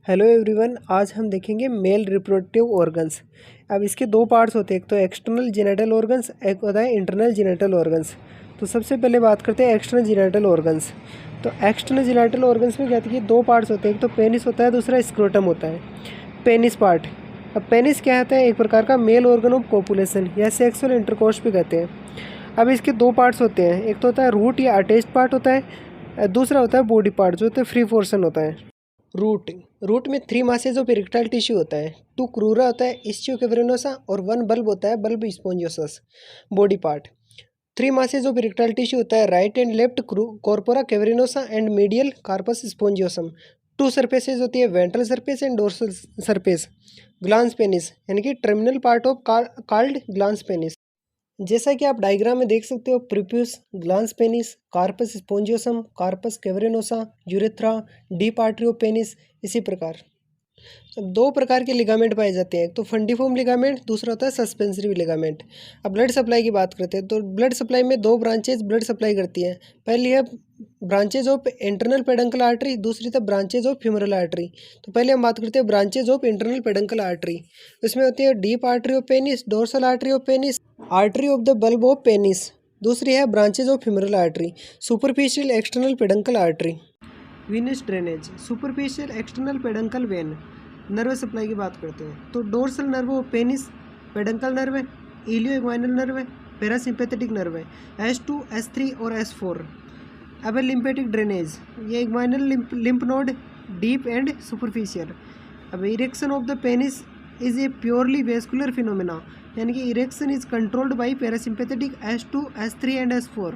Hello everyone, आज हम देखेंगे मेल रिप्रोडक्टिव ऑर्गन्स। अब इसके दो पार्ट्स होते हैं, एक तो एक्सटर्नल जेनिटल ऑर्गन्स, एक होता है इंटरनल जेनिटल ऑर्गन्स। तो सबसे पहले बात करते हैं एक्सटर्नल जेनिटल ऑर्गन्स। तो एक्सटर्नल जेनिटल ऑर्गन्स में क्या है कि दो पार्ट्स होते हैं, एक तो पेनिस होता है, दूसरा स्क्रोटम होता है। पेनिस पार्ट, अब पेनिस क्या होता है? एक प्रकार का मेल ऑर्गन ऑफ कोपुलेशन या सेक्सुअल इंटरकोर्स भी कहते हैं। अब इसके दो पार्ट्स होते हैं, एक तो होता है रूट या अटैच्ड पार्ट होता है, दूसरा होता है बॉडी पार्ट जो होता है फ्री पोर्शन होता है। रूट में 3 मासेज ऑफ इरेक्टाइल टिश्यू होता है, 2 क्रूरा होता है, इस्चियो कैवर्नोसा, और 1 बल्ब होता है, bulb spongiosus. Body part 3 masses of erectile tissue होता है, right and left corpora cavernosa and medial corpus spongiosum. 2 surfaces होती है, ventral surface and dorsal surface. Glans penis यानी कि terminal part of called glans penis. जैसा कि आप diagram में देख सकते हो, prepuce, glans penis, corpus spongiosum, corpus cavernosa, urethra, deep artery of penis, इसी प्रकार। अब 2 प्रकार के लिगामेंट पाए जाते हैं, एक तो फंडिफॉर्म लिगामेंट, दूसरा होता है सस्पेंसरी लिगामेंट। अब ब्लड सप्लाई की बात करते हैं तो ब्लड सप्लाई में 2 ब्रांचेज ब्लड सप्लाई करती हैं। पहली है branches of internal peduncle artery, दूसरी है ब्रांचेज ऑफ फ्यूमरल आर्टरी। तो पहले हम बात करते हैं branches of internal peduncle artery. इसमें होती है deep artery of penis, dorsal artery of penis, artery of the bulb of penis. दूसरी है branches of femoral artery, superficial external peduncle artery. Venus drainage, superficial external peduncle when. Nerve supply की बात करते हैं तो dorsal nerve of penis, peduncle nerve है, इलियो इग्वाइनल nerve है, parasympathetic nerve है, S2, S3 और S4। अब है लिम्फेटिक ड्रेनेज, ये inguinal lymph node, deep and superficial. अब erection of the penis is a purely vascular phenomena, यानी कि erection is controlled by parasympathetic S2, S3 and S4।